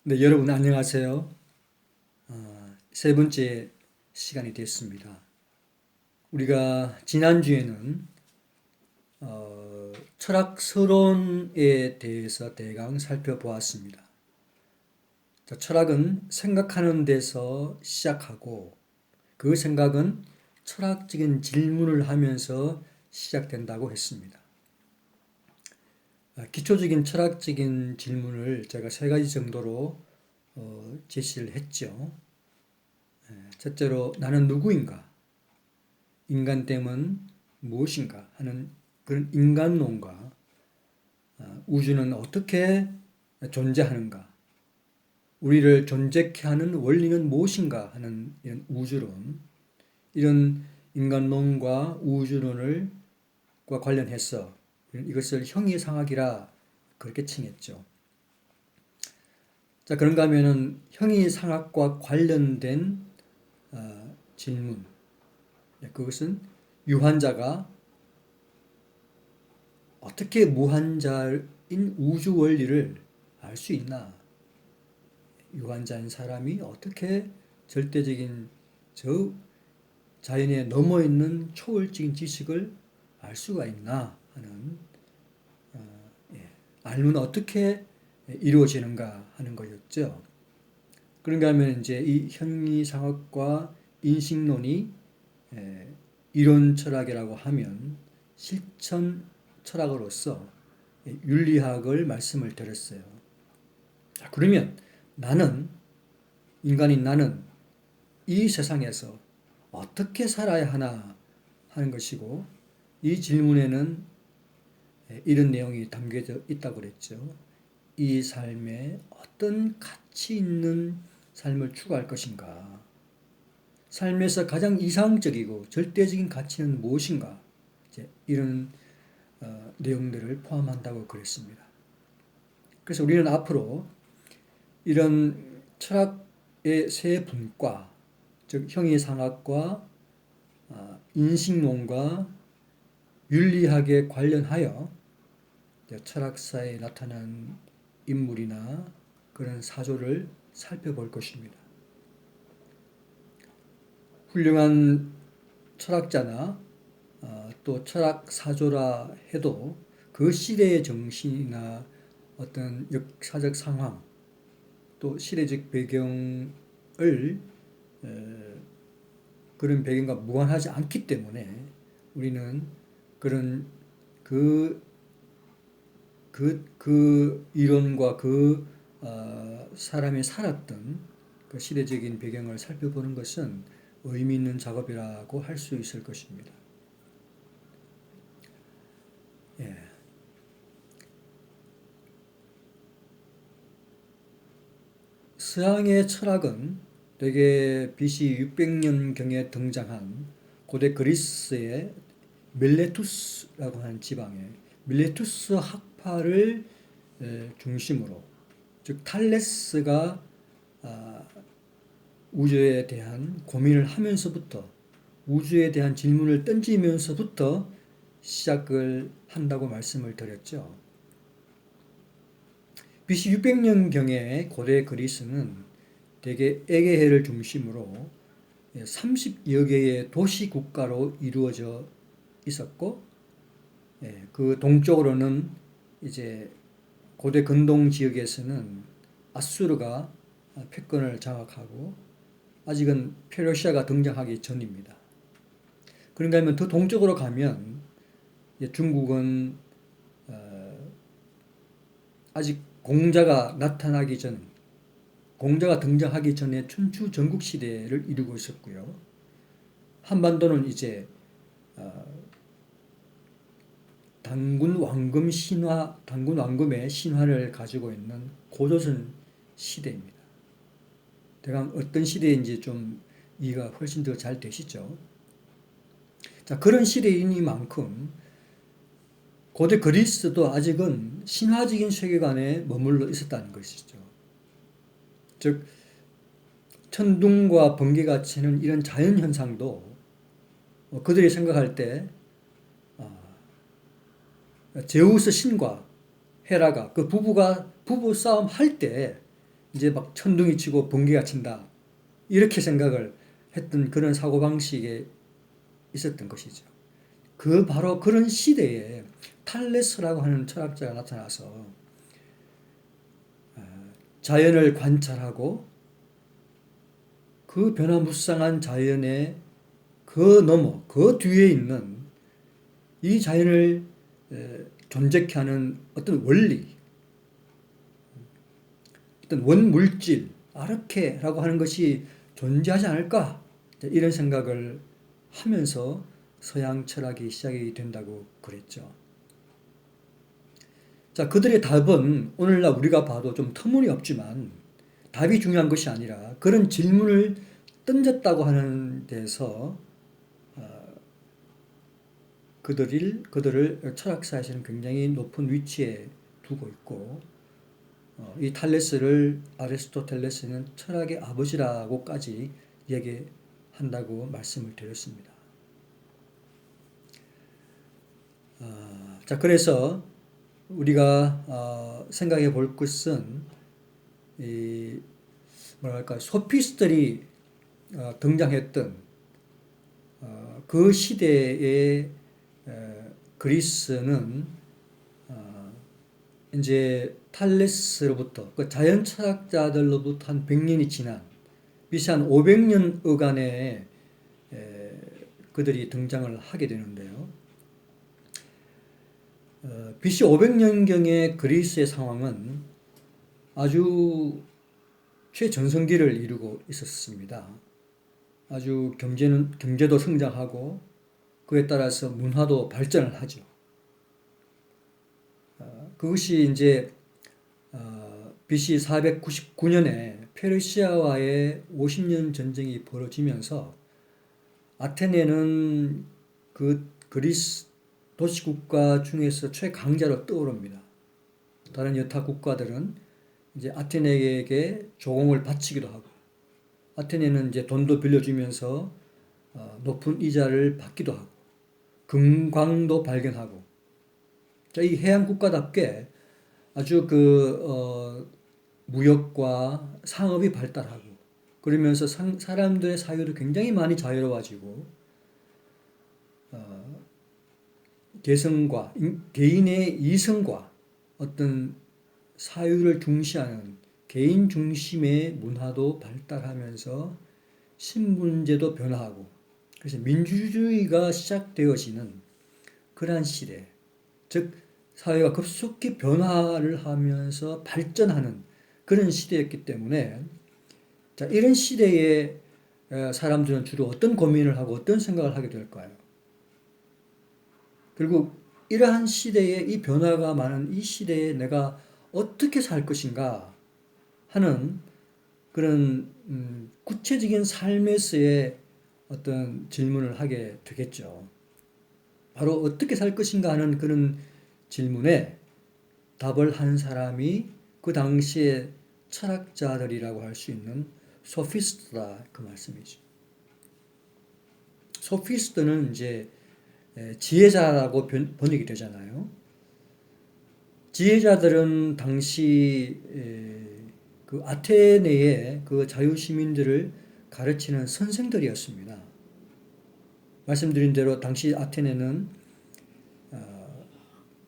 네, 여러분 안녕하세요. 세 번째 시간이 됐습니다. 우리가 지난주에는 철학 서론에 대해서 대강 살펴보았습니다. 자, 철학은 생각하는 데서 시작하고 그 생각은 철학적인 질문을 하면서 시작된다고 했습니다. 기초적인 철학적인 질문을 제가 세 가지 정도로 제시를 했죠. 첫째로 나는 누구인가? 인간됨은 무엇인가? 하는 그런 인간론과 우주는 어떻게 존재하는가? 우리를 존재케 하는 원리는 무엇인가? 하는 이런 우주론, 이런 인간론과 우주론을 과 관련해서 이것을 형이상학이라 그렇게 칭했죠. 자, 그런가 하면은 형이상학과 관련된 질문, 그것은 유한자가 어떻게 무한자인 우주 원리를 알 수 있나? 유한자인 사람이 어떻게 절대적인 저 자연에 넘어 있는 초월적인 지식을 알 수가 있나 하는 알면 어떻게 이루어지는가 하는 거였죠. 그런가 하면 이제 이 현리상학과 인식론이 이론 철학이라고 하면 실천 철학으로서 윤리학을 말씀을 드렸어요. 자, 그러면 나는, 인간인 나는 이 세상에서 어떻게 살아야 하나 하는 것이고, 이 질문에는 이런 내용이 담겨져 있다고 그랬죠. 이 삶에 어떤 가치 있는 삶을 추구할 것인가? 삶에서 가장 이상적이고 절대적인 가치는 무엇인가? 이제 이런 내용들을 포함한다고 그랬습니다. 그래서 우리는 앞으로 이런 철학의 세 분과, 즉 형이상학과 인식론과 윤리학에 관련하여 철학사에 나타난 인물이나 그런 사조를 살펴볼 것입니다. 훌륭한 철학자나 또 철학 사조라 해도 그 시대의 정신이나 어떤 역사적 상황 또 시대적 배경을 그런 배경과 무관하지 않기 때문에 우리는 그런 그 이론과 사람이 살았던 그 시대적인 배경을 살펴보는 것은 의미 있는 작업이라고 할 수 있을 것입니다. 예. 서양의 철학은 대개 BC 600년경에 등장한 고대 그리스의 밀레투스라고 하는 지방에 밀레투스 학파를 중심으로, 즉 탈레스가 우주에 대한 고민을 하면서부터, 우주에 대한 질문을 던지면서부터 시작을 한다고 말씀을 드렸죠. BC 600년경의 고대 그리스는 대개 에게해를 중심으로 30여 개의 도시 국가로 이루어져 있었고, 그 동쪽으로는 이제 고대 근동 지역에서는 아수르가 패권을 장악하고, 아직은 페르시아가 등장하기 전입니다. 그런가 하면 더 동쪽으로 가면 중국은 아직 공자가 등장하기 전에 춘추 전국 시대를 이루고 있었고요. 한반도는 이제 단군 왕금의 신화를 가지고 있는 고조선 시대입니다. 대강 어떤 시대인지 좀 이해가 훨씬 더 잘 되시죠? 자, 그런 시대이니만큼 고대 그리스도 아직은 신화적인 세계관에 머물러 있었다는 것이죠. 즉, 천둥과 번개가 치는 이런 자연현상도 그들이 생각할 때 제우스 신과 헤라가 그 부부 싸움 할 때 이제 막 천둥이 치고 번개가 친다. 이렇게 생각을 했던 그런 사고방식에 있었던 것이죠. 바로 그런 시대에 탈레스라고 하는 철학자가 나타나서 자연을 관찰하고 그 변화무쌍한 자연의 그 너머, 그 뒤에 있는 이 자연을 존재케 하는 어떤 원리, 어떤 원물질, 아르케라고 하는 것이 존재하지 않을까? 이런 생각을 하면서 서양 철학이 시작이 된다고 그랬죠. 자, 그들의 답은 오늘날 우리가 봐도 좀 터무니없지만 답이 중요한 것이 아니라 그런 질문을 던졌다고 하는 데서 그들을 철학사에서는 굉장히 높은 위치에 두고 있고 이 탈레스를 아리스토텔레스는 철학의 아버지라고까지 얘기한다고 말씀을 드렸습니다. 자, 그래서 우리가 생각해 볼 것은 이 뭐랄까 소피스트들이 등장했던 그 시대의 그리스는 이제 탈레스로부터 그 자연 철학자들로부터 한 100년이 지난 BC 한 500년 어간에 그들이 등장을 하게 되는데요. BC 500년경의 그리스의 상황은 아주 최전성기를 이루고 있었습니다. 아주 경제도 성장하고 그에 따라서 문화도 발전을 하죠. 그것이 이제 BC 499년에 페르시아와의 50년 전쟁이 벌어지면서 아테네는 그 그리스 도시국가 중에서 최강자로 떠오릅니다. 다른 여타 국가들은 이제 아테네에게 조공을 바치기도 하고 아테네는 이제 돈도 빌려주면서 높은 이자를 받기도 하고 금광도 발견하고 이 해양 국가답게 아주 무역과 상업이 발달하고 그러면서 사람들의 사유도 굉장히 많이 자유로워지고 개인의 이성과 어떤 사유를 중시하는 개인 중심의 문화도 발달하면서 신분제도 변화하고 그래서 민주주의가 시작되어지는 그러한 시대, 즉 사회가 급속히 변화를 하면서 발전하는 그런 시대였기 때문에 자, 이런 시대에 사람들은 주로 어떤 고민을 하고 어떤 생각을 하게 될까요? 결국 이러한 시대에 이 변화가 많은 이 시대에 내가 어떻게 살 것인가 하는 그런 구체적인 삶에서의 어떤 질문을 하게 되겠죠. 바로 어떻게 살 것인가 하는 그런 질문에 답을 한 사람이 그 당시에 철학자들이라고 할 수 있는 소피스트다 그 말씀이죠. 소피스트는 이제 지혜자라고 번역이 되잖아요. 지혜자들은 당시 그 아테네의 그 자유시민들을 가르치는 선생들이었습니다. 말씀드린 대로 당시 아테네는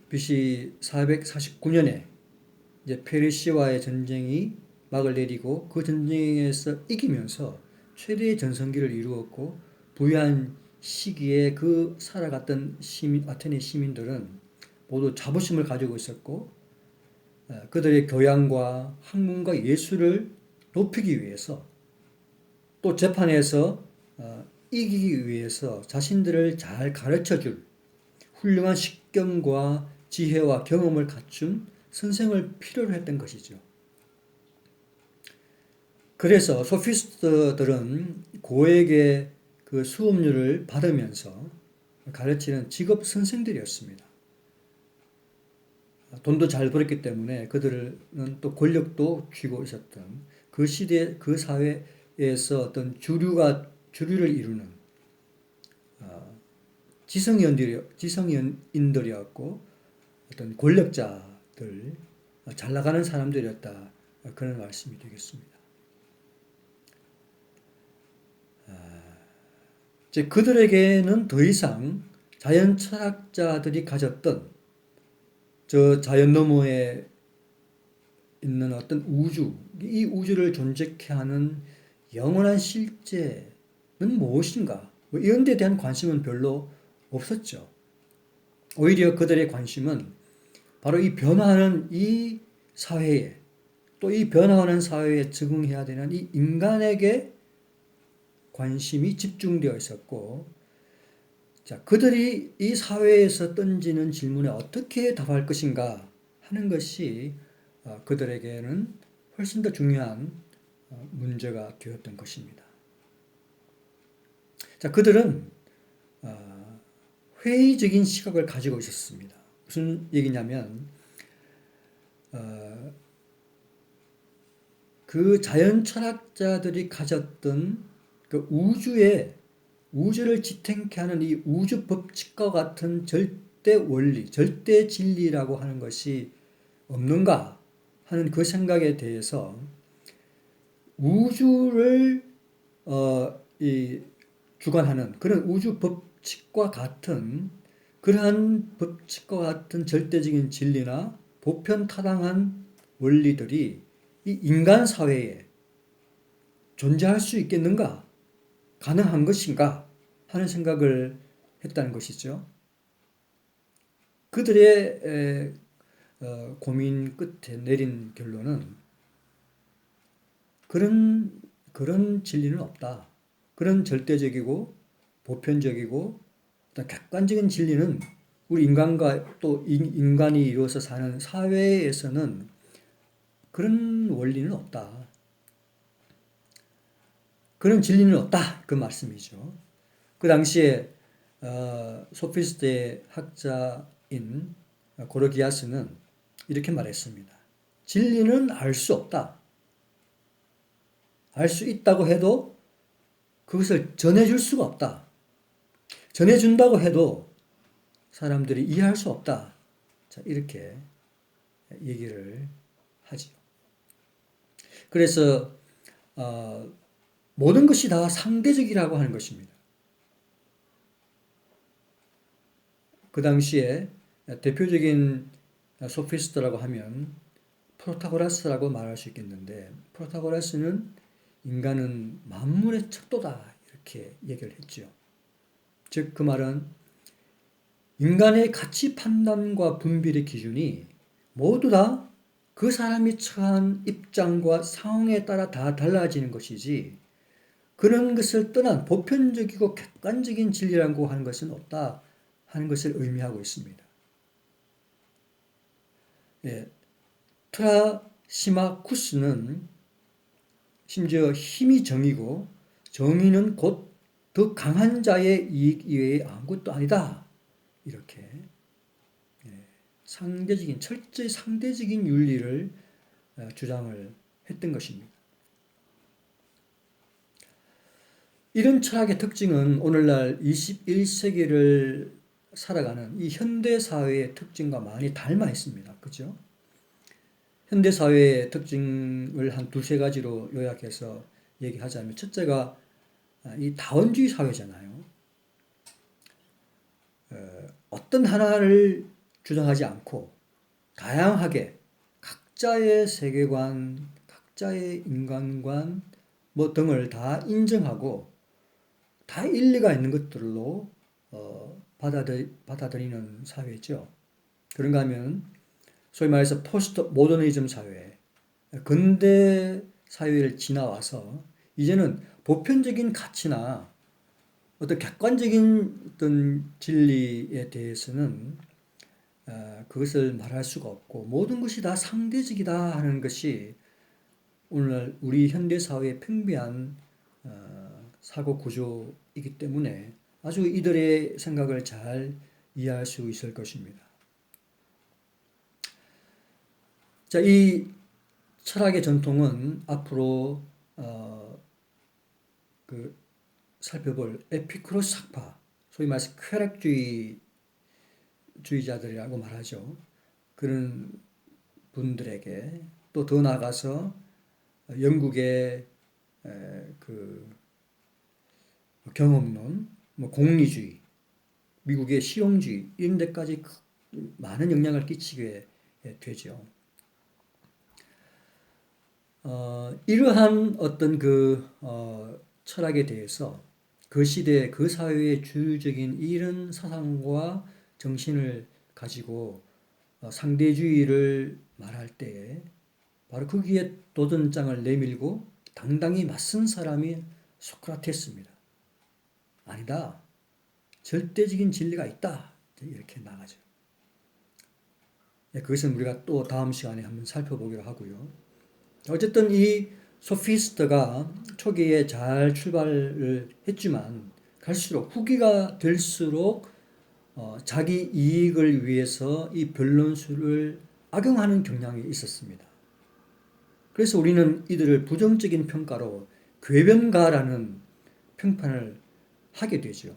BC 449년에 이제 페르시아와의 전쟁이 막을 내리고 그 전쟁에서 이기면서 최대의 전성기를 이루었고 부유한 시기에 그 살아갔던 아테네 시민들은 모두 자부심을 가지고 있었고 그들의 교양과 학문과 예술을 높이기 위해서 또 재판에서 이기기 위해서 자신들을 잘 가르쳐줄 훌륭한 식견과 지혜와 경험을 갖춘 선생을 필요로 했던 것이죠. 그래서 소피스트들은 고액의 그 수업료를 받으면서 가르치는 직업 선생들이었습니다. 돈도 잘 벌었기 때문에 그들은 또 권력도 쥐고 있었던 그 시대 그 사회에서 어떤 주류를 이루는 지성인들이었고 어떤 권력자들 잘 나가는 사람들이었다 그런 말씀이 되겠습니다. 이제 그들에게는 더 이상 자연 철학자들이 가졌던 저 자연 너머에 있는 어떤 우주, 이 우주를 존재케 하는 영원한 실제는 무엇인가? 뭐 이런 데 대한 관심은 별로 없었죠. 오히려 그들의 관심은 바로 이 변화하는 이 사회에, 또 이 변화하는 사회에 적응해야 되는 이 인간에게 관심이 집중되어 있었고, 자, 그들이 이 사회에서 던지는 질문에 어떻게 답할 것인가 하는 것이 그들에게는 훨씬 더 중요한 문제가 되었던 것입니다. 자, 그들은 회의적인 시각을 가지고 있었습니다. 무슨 얘기냐면 그 자연 철학자들이 가졌던 그 우주를 지탱케 하는 이 우주 법칙과 같은 절대 원리, 절대 진리라고 하는 것이 없는가 하는 그 생각에 대해서 우주를 주관하는 그런 우주 법칙과 같은 그러한 법칙과 같은 절대적인 진리나 보편타당한 원리들이 이 인간 사회에 존재할 수 있겠는가? 가능한 것인가? 하는 생각을 했다는 것이죠. 그들의 고민 끝에 내린 결론은 그런 진리는 없다. 그런 절대적이고 보편적이고 어떤 객관적인 진리는 우리 인간과 또 인간이 이루어서 사는 사회에서는 그런 원리는 없다. 그런 진리는 없다. 그 말씀이죠. 그 당시에 소피스트의 학자인 고르기아스는 이렇게 말했습니다. 진리는 알 수 없다. 알 수 있다고 해도 그것을 전해줄 수가 없다. 전해준다고 해도 사람들이 이해할 수 없다. 자, 이렇게 얘기를 하죠. 그래서 모든 것이 다 상대적이라고 하는 것입니다. 그 당시에 대표적인 소피스트라고 하면 프로타고라스라고 말할 수 있겠는데, 프로타고라스는 인간은 만물의 척도다 이렇게 얘기를 했죠. 즉 그 말은 인간의 가치 판단과 분별의 기준이 모두 다 그 사람이 처한 입장과 상황에 따라 다 달라지는 것이지, 그런 것을 떠난 보편적이고 객관적인 진리라고 하는 것은 없다 하는 것을 의미하고 있습니다. 예, 트라시마쿠스는 심지어 힘이 정의고 정의는 곧 더 강한 자의 이익 이외에 아무것도 아니다. 이렇게 철저히 상대적인 윤리를 주장을 했던 것입니다. 이런 철학의 특징은 오늘날 21세기를 살아가는 이 현대 사회의 특징과 많이 닮아 있습니다. 그죠? 현대 사회의 특징을 한 두세 가지로 요약해서 얘기하자면, 첫째가 이 다원주의 사회잖아요. 어떤 하나를 주장하지 않고 다양하게 각자의 세계관, 각자의 인간관 뭐 등을 다 인정하고 다 일리가 있는 것들로 받아들이는 사회죠. 그런가 하면 소위 말해서 포스트 모더니즘 사회, 근대 사회를 지나와서 이제는 보편적인 가치나 어떤 객관적인 어떤 진리에 대해서는 그것을 말할 수가 없고 모든 것이 다 상대적이다 하는 것이 오늘날 우리 현대 사회의 팽배한 사고 구조이기 때문에 아주 이들의 생각을 잘 이해할 수 있을 것입니다. 자, 이 철학의 전통은 앞으로 살펴볼 에피쿠로스 학파, 소위 말해서 쾌락주의자들이라고 말하죠. 그런 분들에게 또 더 나아가서 영국의 그 경험론, 뭐 공리주의, 미국의 실용주의 이런 데까지 많은 영향을 끼치게 되죠. 이러한 어떤 철학에 대해서 그 시대, 그 사회의 주류적인 이런 사상과 정신을 가지고 상대주의를 말할 때에 바로 거기에 도전장을 내밀고 당당히 맞선 사람이 소크라테스입니다. 아니다. 절대적인 진리가 있다. 이렇게 나가죠. 그것은 우리가 또 다음 시간에 한번 살펴보기로 하고요. 어쨌든 이 소피스트가 초기에 잘 출발을 했지만 갈수록 후기가 될수록 자기 이익을 위해서 이 변론수를 악용하는 경향이 있었습니다. 그래서 우리는 이들을 부정적인 평가로 궤변가라는 평판을 하게 되죠.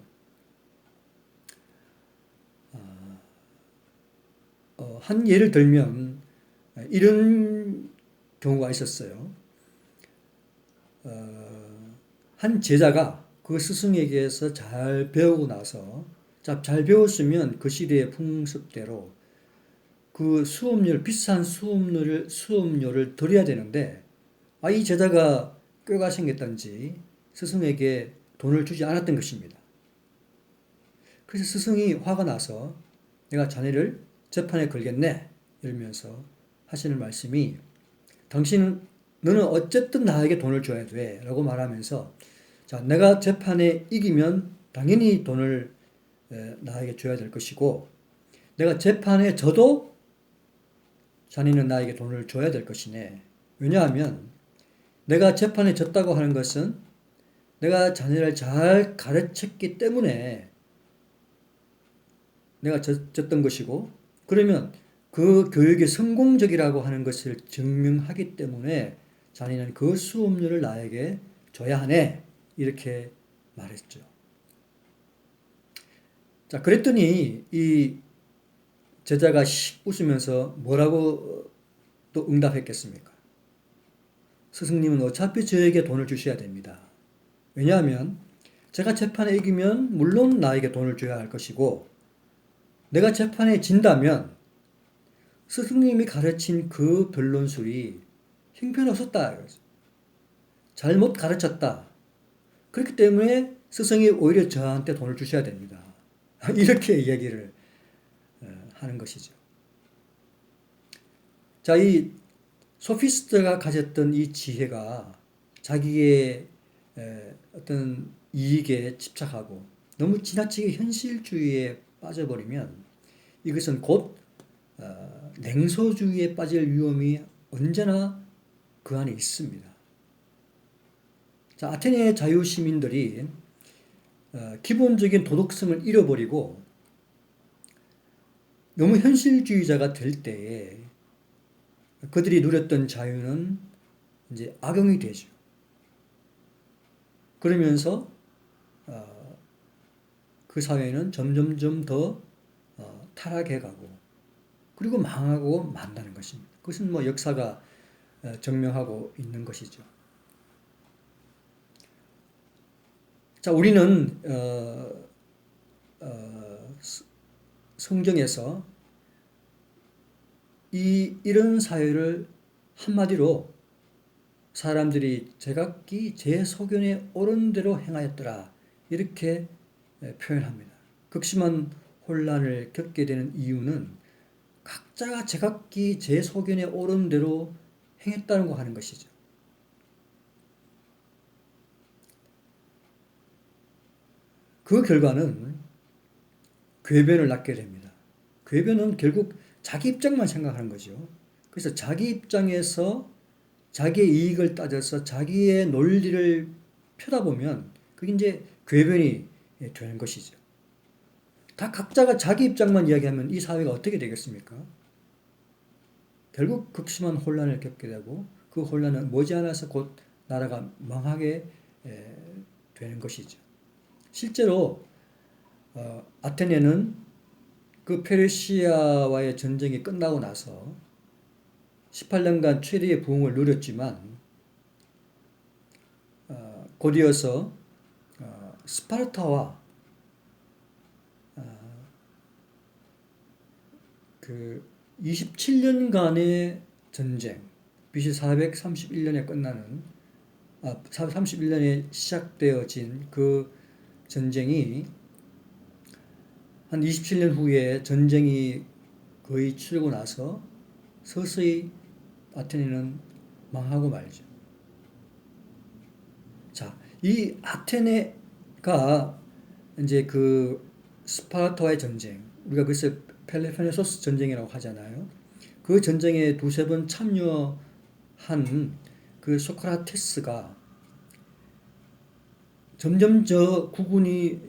한 예를 들면 이런 경우가 있었어요. 한 제자가 그 스승에게서 잘 배우고 나서 잘 배웠으면 그 시대의 풍습대로 그 비싼 수업료를 드려야 되는데 이 제자가 꾀가 생겼던지 스승에게 돈을 주지 않았던 것입니다. 그래서 스승이 화가 나서 내가 자네를 재판에 걸겠네 이러면서 하시는 말씀이 너는 어쨌든 나에게 돈을 줘야 돼 라고 말하면서 내가 재판에 이기면 당연히 돈을 나에게 줘야 될 것이고 내가 재판에 져도 자네는 나에게 돈을 줘야 될 것이네. 왜냐하면 내가 재판에 졌다고 하는 것은 내가 자네를 잘 가르쳤기 때문에 내가 졌던 것이고 그러면 그 교육이 성공적이라고 하는 것을 증명하기 때문에 자네는 그 수업료를 나에게 줘야 하네. 이렇게 말했죠. 자, 그랬더니 이 제자가 웃으면서 뭐라고 또 응답했겠습니까? 스승님은 어차피 저에게 돈을 주셔야 됩니다. 왜냐하면 제가 재판에 이기면 물론 나에게 돈을 줘야 할 것이고 내가 재판에 진다면 스승님이 가르친 그 변론술이 형편없었다. 잘못 가르쳤다. 그렇기 때문에 스승이 오히려 저한테 돈을 주셔야 됩니다. 이렇게 이야기를 하는 것이죠. 자, 이 소피스트가 가졌던 이 지혜가 자기의 어떤 이익에 집착하고 너무 지나치게 현실주의에 빠져버리면 이것은 곧 냉소주의에 빠질 위험이 언제나 그 안에 있습니다. 자, 아테네 자유시민들이 기본적인 도덕성을 잃어버리고 너무 현실주의자가 될 때에 그들이 누렸던 자유는 이제 악용이 되죠. 그러면서 그 사회는 점점점 더 타락해가고 그리고 망하고 만다는 것입니다. 그것은 뭐 역사가 증명하고 있는 것이죠. 자, 우리는 성경에서 이런 사회를 한마디로 사람들이 제각기 제 소견에 옳은 대로 행하였더라 이렇게 표현합니다. 극심한 혼란을 겪게 되는 이유는 각자가 제각기 제 소견에 옳은 대로 행했다고 하는 것이죠. 그 결과는 궤변을 낳게 됩니다. 궤변은 결국 자기 입장만 생각하는 거죠. 그래서 자기 입장에서 자기의 이익을 따져서 자기의 논리를 펴다 보면 그게 이제 궤변이 되는 것이죠. 다 각자가 자기 입장만 이야기하면 이 사회가 어떻게 되겠습니까? 결국 극심한 혼란을 겪게 되고 그 혼란은 머지않아서 곧 나라가 망하게 되는 것이죠. 실제로 아테네는 그 페르시아와의 전쟁이 끝나고 나서 18년간 최대의 부흥을 누렸지만 곧이어서 스파르타와 그 27년간의 전쟁, BC 431년에 끝나는 431년에 시작되어진 그 전쟁이 한 27년 후에 전쟁이 거의 치르고 나서 서서히 아테네는 망하고 말죠. 자, 이 아테네가 이제 그 스파르타와의 전쟁, 우리가 그래서 펠로폰네소스 전쟁이라고 하잖아요. 그 전쟁에 두세 번 참여한 그 소크라테스가 점점 저 국군이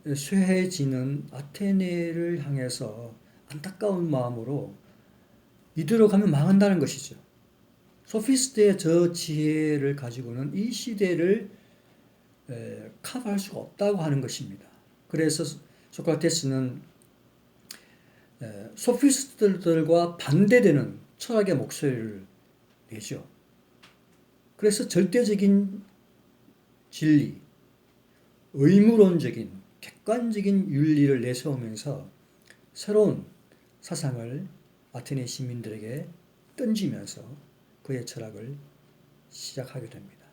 쇠해지는 아테네를 향해서 안타까운 마음으로 이대로 가면 망한다는 것이죠. 소피스트의 저 지혜를 가지고는 이 시대를 커버할 수가 없다고 하는 것입니다. 그래서 소크라테스는 소피스트들과 반대되는 철학의 목소리를 내죠. 그래서 절대적인 진리, 의무론적인 객관적인 윤리를 내세우면서 새로운 사상을 아테네 시민들에게 던지면서 그의 철학을 시작하게 됩니다.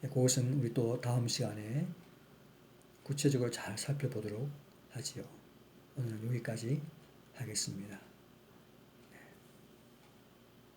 그것은 우리 또 다음 시간에 구체적으로 잘 살펴보도록 하지요. 오늘은 여기까지 하겠습니다.